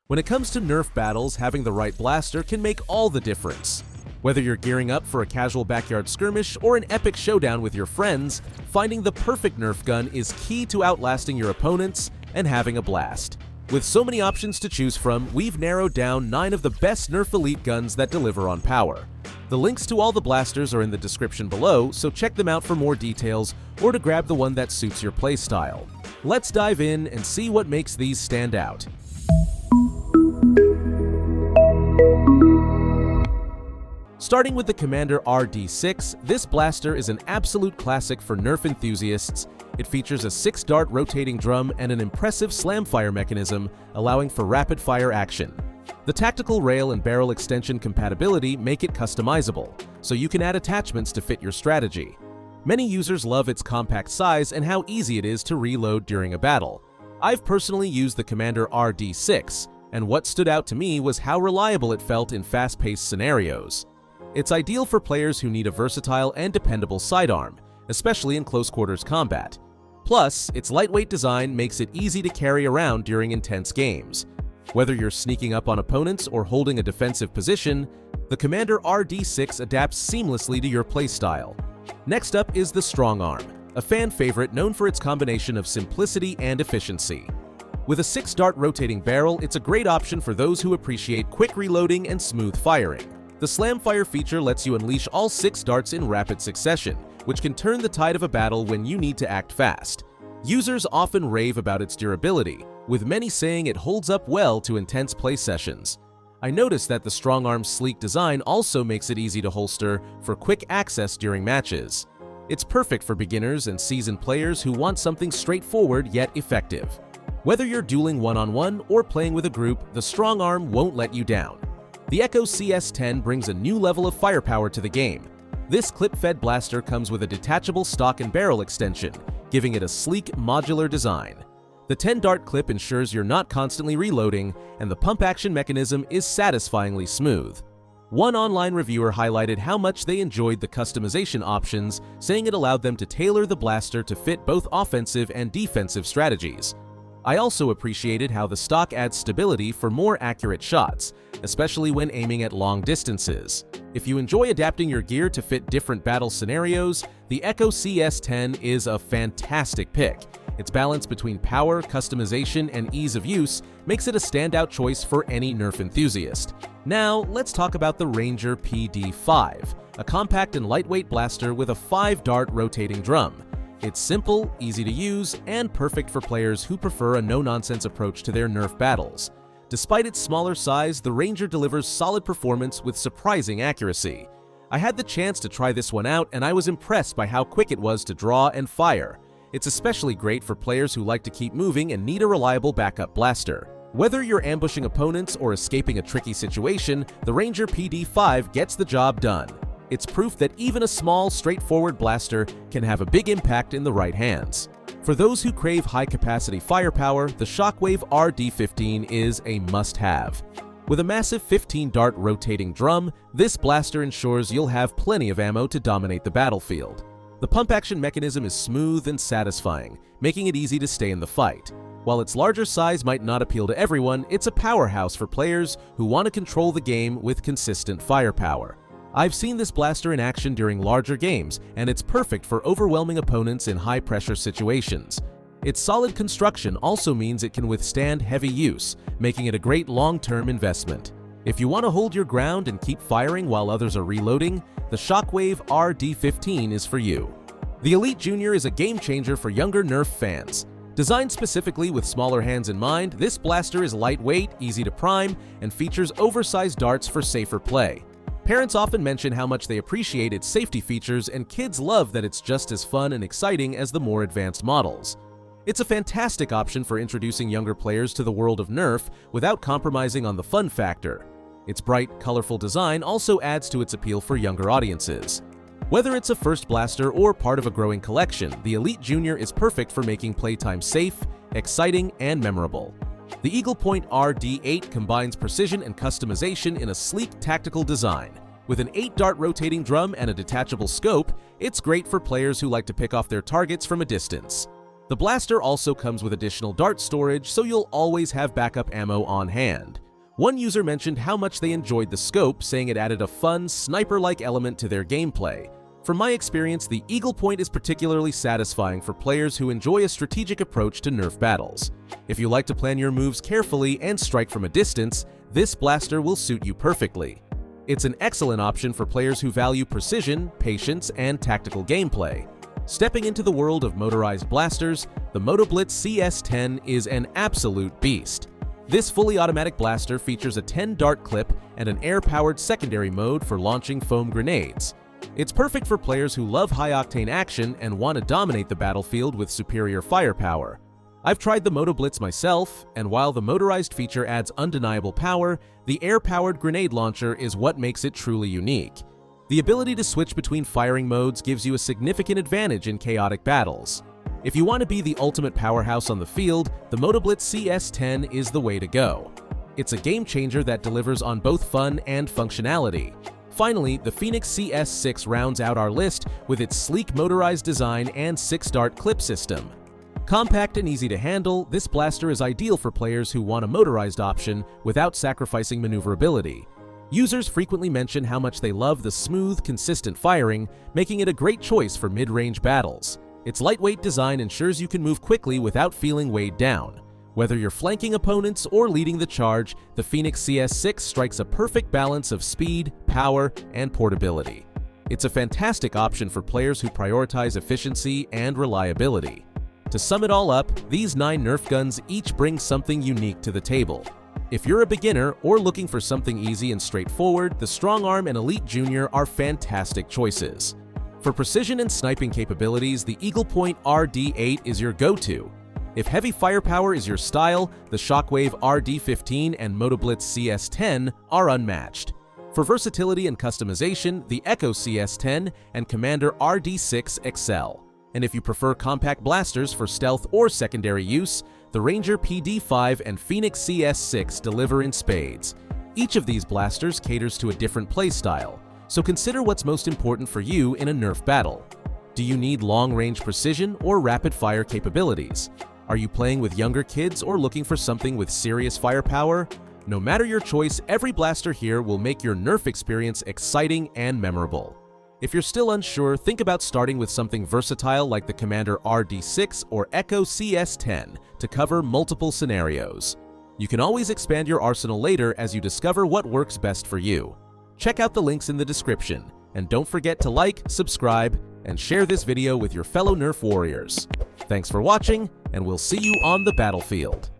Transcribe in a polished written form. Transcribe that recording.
When it comes to Nerf battles, having the right blaster can make all the difference. Whether you're gearing up for a casual backyard skirmish or an epic showdown with your friends, finding the perfect Nerf gun is key to outlasting your opponents and having a blast. With so many options to choose from, we've narrowed down 9 of the best Nerf Elite guns that deliver on power. The links to all the blasters are in the description below, so check them out for more details or to grab the one that suits your playstyle. Let's dive in and see what makes these stand out. Starting with the Commander RD6, this blaster is an absolute classic for Nerf enthusiasts. It features a 6-dart rotating drum and an impressive slam-fire mechanism, allowing for rapid-fire action. The tactical rail and barrel extension compatibility make it customizable, so you can add attachments to fit your strategy. Many users love its compact size and how easy it is to reload during a battle. I've personally used the Commander RD6, and what stood out to me was how reliable it felt in fast-paced scenarios. It's ideal for players who need a versatile and dependable sidearm, especially in close-quarters combat. Plus, its lightweight design makes it easy to carry around during intense games. Whether you're sneaking up on opponents or holding a defensive position, the Commander RD6 adapts seamlessly to your playstyle. Next up is the Strong Arm, a fan favorite known for its combination of simplicity and efficiency. With a 6-dart rotating barrel, it's a great option for those who appreciate quick reloading and smooth firing. The Slam Fire feature lets you unleash all 6 darts in rapid succession, which can turn the tide of a battle when you need to act fast. Users often rave about its durability, with many saying it holds up well to intense play sessions. I noticed that the Strong Arm's sleek design also makes it easy to holster for quick access during matches. It's perfect for beginners and seasoned players who want something straightforward yet effective. Whether you're dueling one-on-one or playing with a group, the Strong Arm won't let you down. The Echo CS10 brings a new level of firepower to the game. This clip-fed blaster comes with a detachable stock and barrel extension, giving it a sleek, modular design. The 10-dart clip ensures you're not constantly reloading, and the pump-action mechanism is satisfyingly smooth. One online reviewer highlighted how much they enjoyed the customization options, saying it allowed them to tailor the blaster to fit both offensive and defensive strategies. I also appreciated how the stock adds stability for more accurate shots, especially when aiming at long distances. If you enjoy adapting your gear to fit different battle scenarios, the Echo CS10 is a fantastic pick. Its balance between power, customization, and ease of use makes it a standout choice for any Nerf enthusiast. Now, let's talk about the Ranger PD5, a compact and lightweight blaster with a 5-dart rotating drum. It's simple, easy to use, and perfect for players who prefer a no-nonsense approach to their Nerf battles. Despite its smaller size, the Ranger delivers solid performance with surprising accuracy. I had the chance to try this one out, and I was impressed by how quick it was to draw and fire. It's especially great for players who like to keep moving and need a reliable backup blaster. Whether you're ambushing opponents or escaping a tricky situation, the Ranger PD5 gets the job done. It's proof that even a small, straightforward blaster can have a big impact in the right hands. For those who crave high-capacity firepower, the Shockwave RD15 is a must-have. With a massive 15-dart rotating drum, this blaster ensures you'll have plenty of ammo to dominate the battlefield. The pump-action mechanism is smooth and satisfying, making it easy to stay in the fight. While its larger size might not appeal to everyone, it's a powerhouse for players who want to control the game with consistent firepower. I've seen this blaster in action during larger games, and it's perfect for overwhelming opponents in high-pressure situations. Its solid construction also means it can withstand heavy use, making it a great long-term investment. If you want to hold your ground and keep firing while others are reloading, the Shockwave RD15 is for you. The Elite Junior is a game-changer for younger Nerf fans. Designed specifically with smaller hands in mind, this blaster is lightweight, easy to prime, and features oversized darts for safer play. Parents often mention how much they appreciate its safety features, and kids love that it's just as fun and exciting as the more advanced models. It's a fantastic option for introducing younger players to the world of Nerf without compromising on the fun factor. Its bright, colorful design also adds to its appeal for younger audiences. Whether it's a first blaster or part of a growing collection, the Elite Junior is perfect for making playtime safe, exciting, and memorable. The Eagle Point RD8 combines precision and customization in a sleek, tactical design. With an 8-dart rotating drum and a detachable scope, it's great for players who like to pick off their targets from a distance. The blaster also comes with additional dart storage, so you'll always have backup ammo on hand. One user mentioned how much they enjoyed the scope, saying it added a fun, sniper-like element to their gameplay. From my experience, the Eagle Point is particularly satisfying for players who enjoy a strategic approach to Nerf battles. If you like to plan your moves carefully and strike from a distance, this blaster will suit you perfectly. It's an excellent option for players who value precision, patience, and tactical gameplay. Stepping into the world of motorized blasters, the Moto Blitz CS10 is an absolute beast. This fully automatic blaster features a 10-dart clip and an air-powered secondary mode for launching foam grenades. It's perfect for players who love high-octane action and want to dominate the battlefield with superior firepower. I've tried the Moto Blitz myself, and while the motorized feature adds undeniable power, the air-powered grenade launcher is what makes it truly unique. The ability to switch between firing modes gives you a significant advantage in chaotic battles. If you want to be the ultimate powerhouse on the field, the Moto Blitz CS10 is the way to go. It's a game changer that delivers on both fun and functionality. Finally, the Phoenix CS6 rounds out our list with its sleek motorized design and 6-dart clip system. Compact and easy to handle, this blaster is ideal for players who want a motorized option without sacrificing maneuverability. Users frequently mention how much they love the smooth, consistent firing, making it a great choice for mid-range battles. Its lightweight design ensures you can move quickly without feeling weighed down. Whether you're flanking opponents or leading the charge, the Phoenix CS6 strikes a perfect balance of speed, power, and portability. It's a fantastic option for players who prioritize efficiency and reliability. To sum it all up, these 9 Nerf guns each bring something unique to the table. If you're a beginner or looking for something easy and straightforward, the Strong Arm and Elite Junior are fantastic choices. For precision and sniping capabilities, the Eagle Point RD8 is your go-to. If heavy firepower is your style, the Shockwave RD15 and Moto Blitz CS10 are unmatched. For versatility and customization, the Echo CS10 and Commander RD6 excel. And if you prefer compact blasters for stealth or secondary use, the Ranger PD5 and Phoenix CS6 deliver in spades. Each of these blasters caters to a different playstyle, so consider what's most important for you in a Nerf battle. Do you need long-range precision or rapid-fire capabilities? Are you playing with younger kids or looking for something with serious firepower? No matter your choice, every blaster here will make your Nerf experience exciting and memorable. If you're still unsure, think about starting with something versatile like the Commander RD6 or Echo CS10 to cover multiple scenarios. You can always expand your arsenal later as you discover what works best for you. Check out the links in the description, and don't forget to like, subscribe, and share this video with your fellow Nerf warriors. Thanks for watching, and we'll see you on the battlefield.